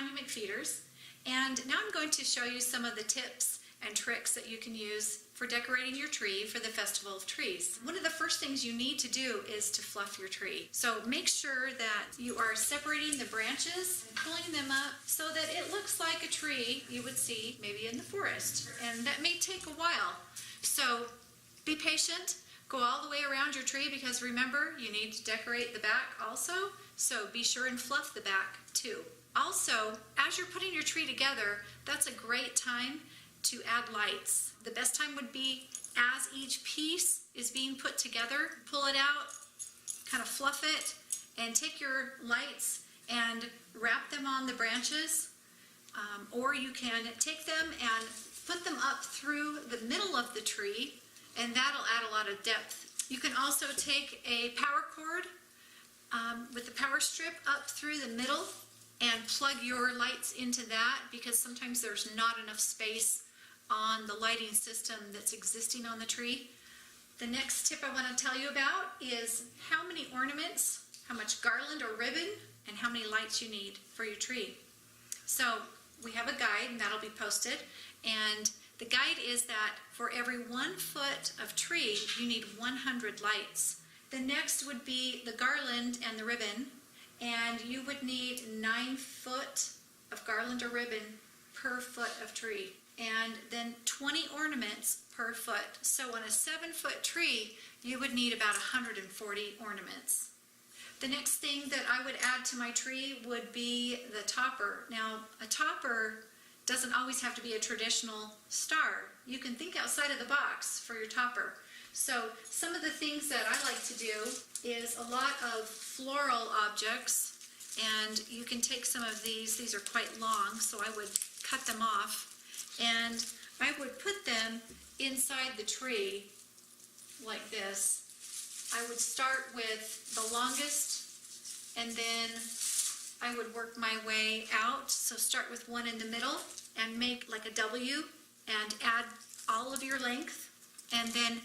Tonya McFeeters, and now I'm going to show you some of the tips and tricks that you can use for decorating your tree for the Festival of Trees. One of the first things you need to do is to fluff your tree. So make sure that you are separating the branches and pulling them up so that it looks like a tree you would see maybe in the forest. And that may take a while. So be patient. Go all the way around your tree because remember, you need to decorate the back also. So be sure and fluff the back too. Also, as you're putting your tree together, that's a great time to add lights. The best time would be as each piece is being put together. Pull it out, kind of fluff it, and take your lights and wrap them on the branches. Or you can take them and put them up through the middle of the tree, and that'll add a lot of depth. You can also take a power cord with the power strip up through the middle and plug your lights into that because sometimes there's not enough space on the lighting system that's existing on the tree. The next tip I want to tell you about is how many ornaments, how much garland or ribbon, and how many lights you need for your tree. So we have a guide and that'll be posted, and the guide is that for every 1 foot of tree you need 100 lights. The next would be the garland and the ribbon, and you would need 9 foot of garland or ribbon per foot of tree, and then 20 ornaments per foot. So on a 7-foot tree, you would need about 140 ornaments. The next thing that I would add to my tree would be the topper. Now, a topper doesn't always have to be a traditional star. You can think outside of the box for your topper. So some of the things that I like to do is a lot of floral objects, and you can take some of these are quite long, so I would cut them off, and I would put them inside the tree like this. I would start with the longest, and then I would work my way out. So start with one in the middle and make like a W and add all of your length, and then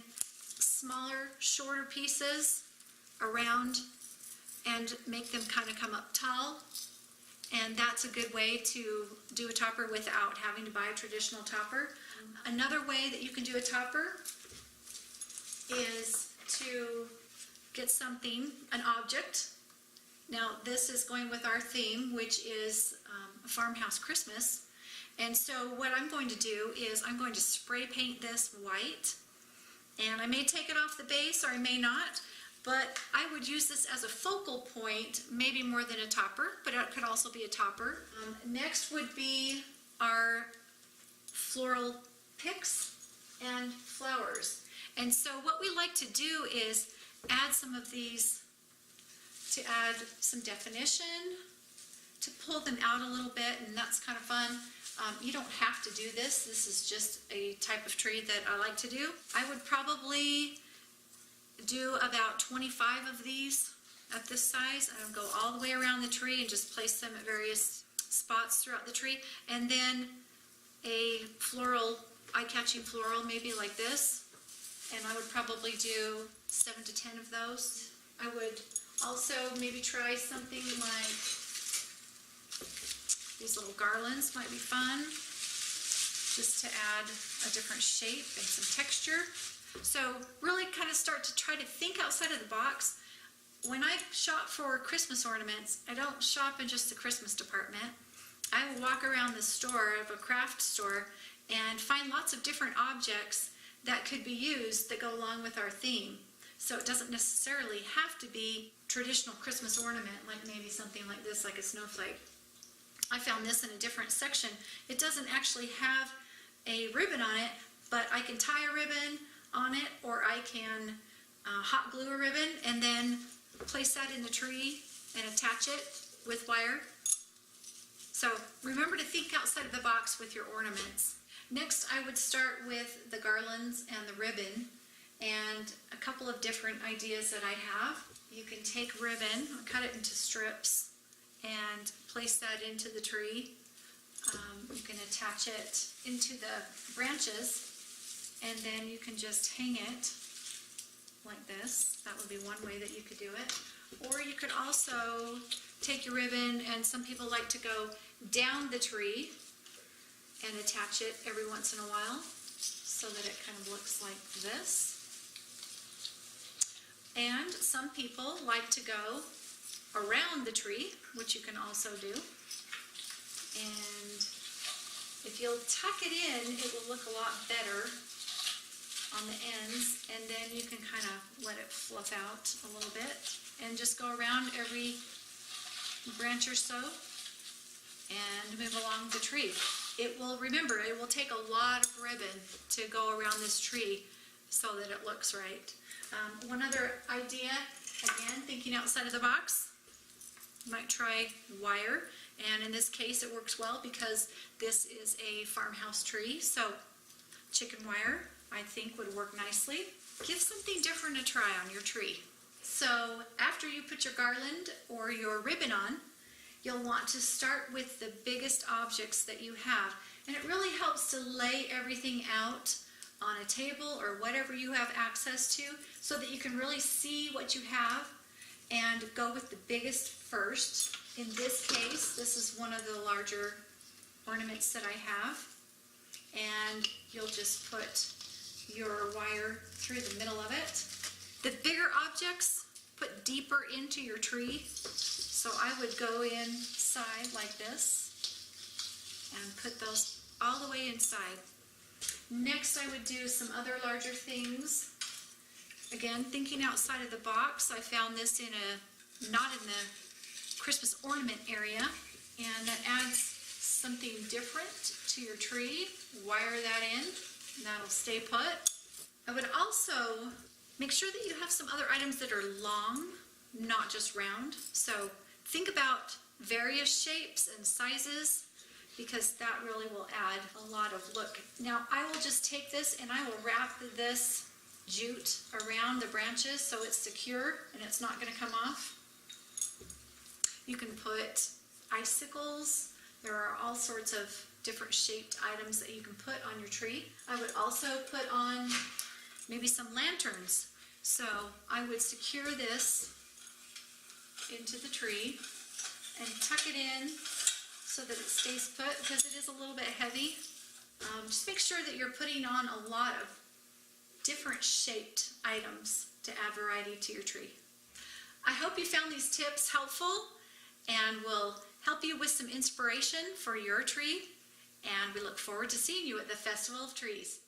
smaller, shorter pieces around and make them kind of come up tall. And that's a good way to do a topper without having to buy a traditional topper. Another way that you can do a topper is to get something, an object. Now this is going with our theme, which is a farmhouse Christmas. And so what I'm going to do is I'm going to spray paint this white, and I may take it off the base or I may not, but I would use this as a focal point, maybe more than a topper, but it could also be a topper. Next would be our floral picks and flowers. And so what we like to do is add some of these to add some definition, to pull them out a little bit, and that's kind of fun. You don't have to do this. This is just a type of tree that I like to do. I would probably do about 25 of these at this size. I would go all the way around the tree and just place them at various spots throughout the tree. And then a floral, eye-catching floral, maybe like this. And I would probably do 7 to 10 of those. I would also maybe try something like these little garlands might be fun, just to add a different shape and some texture. So really kind of start to try to think outside of the box. When I shop for Christmas ornaments, I don't shop in just the Christmas department. I will walk around the store of a craft store and find lots of different objects that could be used that go along with our theme. So it doesn't necessarily have to be traditional Christmas ornament, like maybe something like this, like a snowflake. I found this in a different section. It doesn't actually have a ribbon on it, but I can tie a ribbon on it, or I can hot glue a ribbon and then place that in the tree and attach it with wire. So remember to think outside of the box with your ornaments. Next, I would start with the garlands and the ribbon, and a couple of different ideas that I have. You can take ribbon, cut it into strips, and place that into the tree. You can attach it into the branches, and then you can just hang it like this. That would be one way that you could do it. Or you could also take your ribbon, and some people like to go down the tree and attach it every once in a while so that it kind of looks like this. And some people like to go around the tree, which you can also do. And if you'll tuck it in, it will look a lot better on the ends, and then you can kind of let it fluff out a little bit and just go around every branch or so and move along the tree. Remember, it will take a lot of ribbon to go around this tree so that it looks right. One other idea, again, thinking outside of the box, you might try wire, and in this case it works well because this is a farmhouse tree, so chicken wire I think would work nicely. Give something different a try on your tree. So after you put your garland or your ribbon on, you'll want to start with the biggest objects that you have, and it really helps to lay everything out on a table or whatever you have access to so that you can really see what you have and go with the biggest first. In this case, this is one of the larger ornaments that I have, and you'll just put your wire through the middle of it. The bigger objects put deeper into your tree, so I would go inside like this and put those all the way inside. Next, I would do some other larger things. Again, thinking outside of the box, I found this not in the Christmas ornament area, and that adds something different to your tree. Wire that in, and that'll stay put. I would also make sure that you have some other items that are long, not just round. So think about various shapes and sizes, because that really will add a lot of look. Now I will just take this and I will wrap this jute around the branches so it's secure and it's not going to come off. You can put icicles. There are all sorts of different shaped items that you can put on your tree. I would also put on maybe some lanterns. So I would secure this into the tree and tuck it in so that it stays put, because it is a little bit heavy. Just make sure that you're putting on a lot of different shaped items to add variety to your tree. I hope you found these tips helpful and will help you with some inspiration for your tree, and we look forward to seeing you at the Festival of Trees.